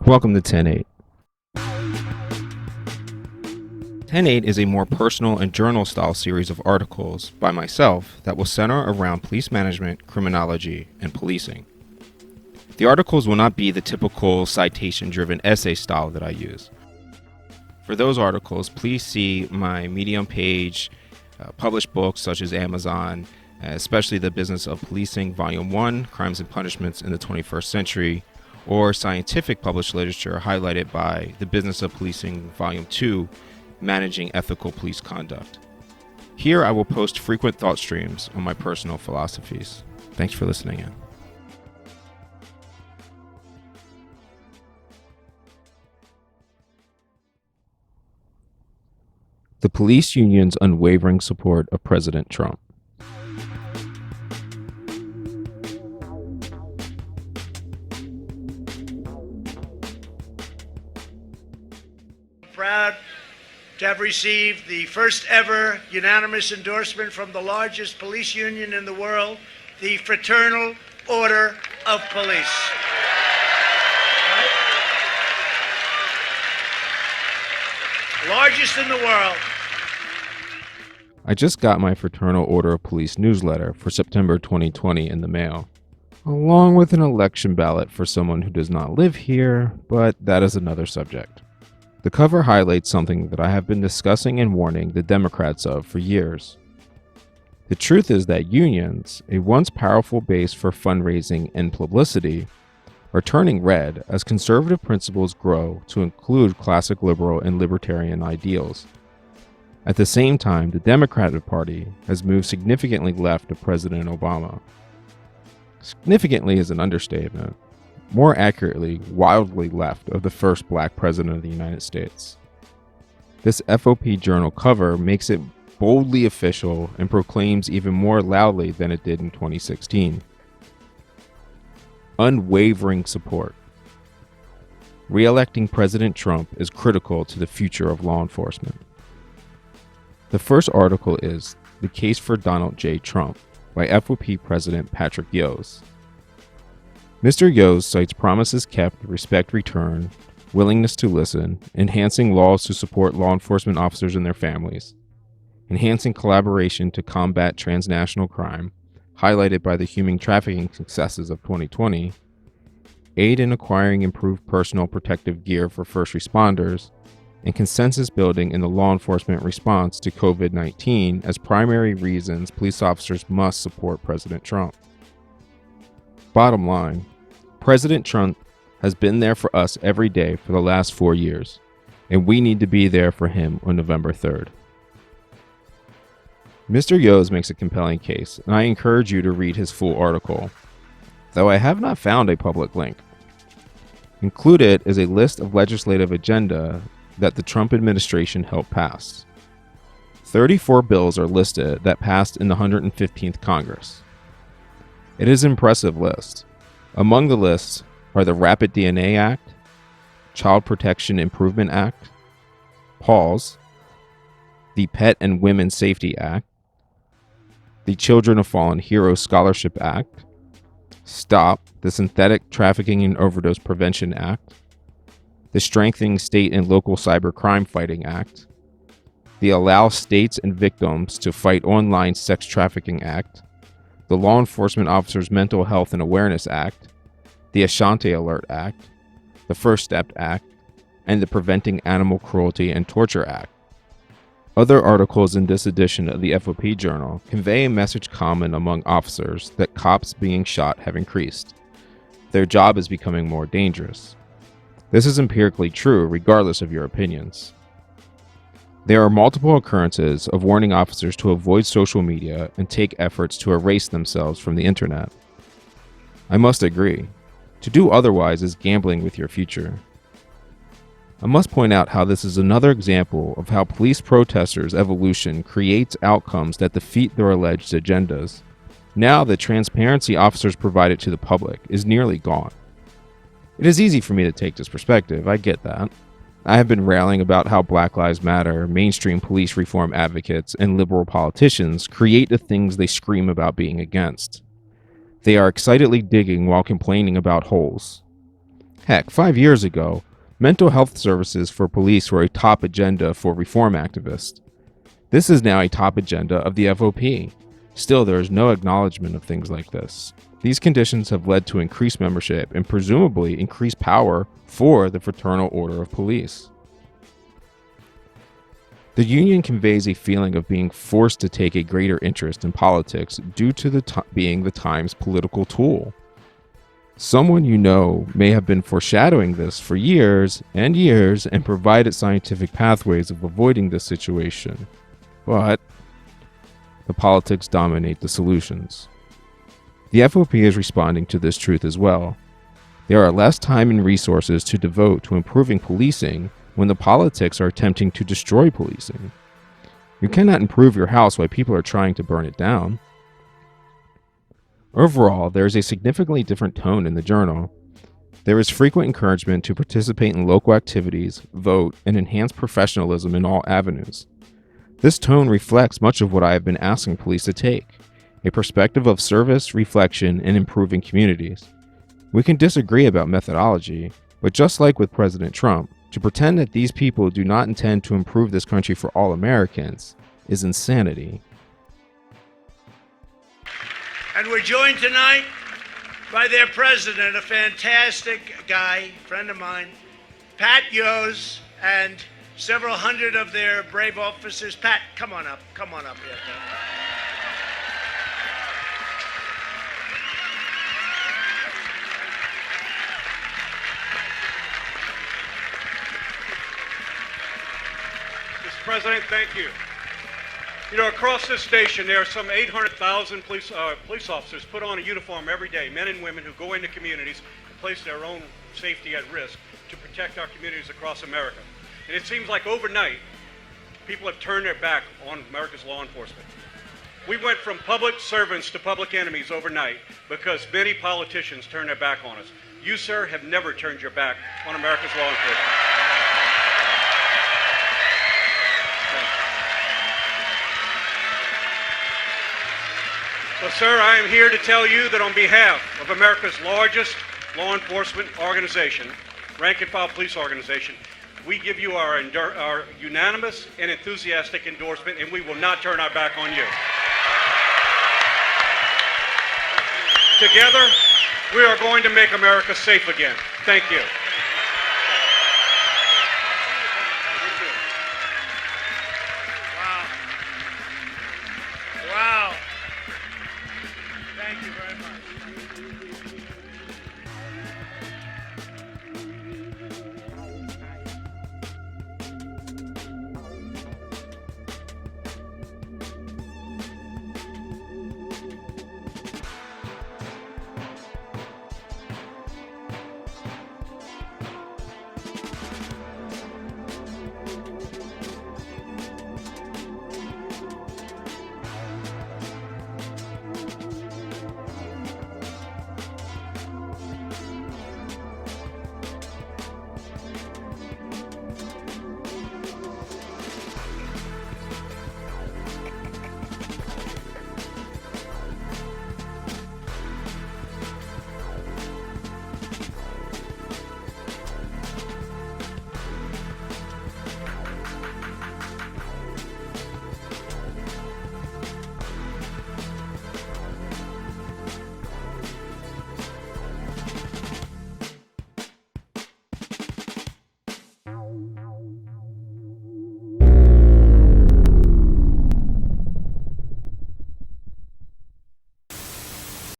Welcome to 10-8. 10-8 is a more personal and journal-style series of articles by myself that will center around police management, criminology, and policing. The articles will not be the typical citation-driven essay style that I use. For those articles, please see my Medium page, published books such as Amazon, especially The Business of Policing, Volume 1, Crimes and Punishments in the 21st Century, or scientific published literature highlighted by The Business of Policing, Volume 2, Managing Ethical Police Conduct. Here I will post frequent thought streams on my personal philosophies. Thanks for listening in. The police union's unwavering support of President Trump. Proud to have received the first ever unanimous endorsement from the largest police union in the world, the Fraternal Order of Police. Largest in the world. I just got my Fraternal Order of Police newsletter for September 2020 in the mail, along with an election ballot for someone who does not live here, but that is another subject. The cover highlights something that I have been discussing and warning the Democrats of for years. The truth is that unions, a once powerful base for fundraising and publicity, are turning red as conservative principles grow to include classic liberal and libertarian ideals. At the same time, the Democratic Party has moved significantly left of President Obama. Significantly is an understatement. More accurately, wildly left of the first black president of the United States. This FOP journal cover makes it boldly official and proclaims even more loudly than it did in 2016. Unwavering support. Re-electing President Trump is critical to the future of law enforcement. The first article is The Case for Donald J. Trump by FOP President Patrick Yose. Mr. Yose cites promises kept, respect returned, willingness to listen, enhancing laws to support law enforcement officers and their families, enhancing collaboration to combat transnational crime, highlighted by the human trafficking successes of 2020, aid in acquiring improved personal protective gear for first responders, and consensus building in the law enforcement response to COVID-19 as primary reasons police officers must support President Trump. Bottom line, President Trump has been there for us every day for the last 4 years, and we need to be there for him on November 3rd. Mr. Yose makes a compelling case, and I encourage you to read his full article, though I have not found a public link. Included is a list of legislative agenda that the Trump administration helped pass. 34 bills are listed that passed in the 115th Congress. It is an impressive list. Among the lists are the Rapid DNA Act, Child Protection Improvement Act, PAWS, the Pet and Women's Safety Act, the Children of Fallen Heroes Scholarship Act, STOP, the Synthetic Trafficking and Overdose Prevention Act, the Strengthening State and Local Cybercrime Fighting Act, the Allow States and Victims to Fight Online Sex Trafficking Act, the Law Enforcement Officers Mental Health and Awareness Act, the Ashanti Alert Act, the First Step Act, and the Preventing Animal Cruelty and Torture Act. Other articles in this edition of the FOP Journal convey a message common among officers that cops being shot have increased. Their job is becoming more dangerous. This is empirically true regardless of your opinions. There are multiple occurrences of warning officers to avoid social media and take efforts to erase themselves from the internet. I must agree. To do otherwise is gambling with your future. I must point out how this is another example of how police protesters' evolution creates outcomes that defeat their alleged agendas. Now the transparency officers provided to the public is nearly gone. It is easy for me to take this perspective, I get that. I have been railing about how Black Lives Matter, mainstream police reform advocates, and liberal politicians create the things they scream about being against. They are excitedly digging while complaining about holes. Heck, 5 years ago, mental health services for police were a top agenda for reform activists. This is now a top agenda of the FOP. Still, there is no acknowledgement of things like this. These conditions have led to increased membership and presumably increased power for the Fraternal Order of Police. The union conveys a feeling of being forced to take a greater interest in politics due to being the time's political tool. Someone you know may have been foreshadowing this for years and years and provided scientific pathways of avoiding this situation. But the politics dominate the solutions. The FOP is responding to this truth as well. There are less time and resources to devote to improving policing when the politics are attempting to destroy policing. You cannot improve your house while people are trying to burn it down. Overall, there is a significantly different tone in the journal. There is frequent encouragement to participate in local activities, vote, and enhance professionalism in all avenues. This tone reflects much of what I have been asking police to take, a perspective of service, reflection, and improving communities. We can disagree about methodology, but just like with President Trump, to pretend that these people do not intend to improve this country for all Americans is insanity. And we're joined tonight by their president, a fantastic guy, friend of mine, Pat Yos, and several hundred of their brave officers. Pat, come on up here. Pat. Mr. President, thank you. You know, across this station, there are some 800,000 police officers put on a uniform every day, men and women who go into communities and place their own safety at risk to protect our communities across America. And it seems like overnight, people have turned their back on America's law enforcement. We went from public servants to public enemies overnight because many politicians turned their back on us. You, sir, have never turned your back on America's law enforcement. So, sir, I am here to tell you that on behalf of America's largest law enforcement organization, rank and file police organization, we give you our unanimous and enthusiastic endorsement, and we will not turn our back on you. Together, we are going to make America safe again. Thank you.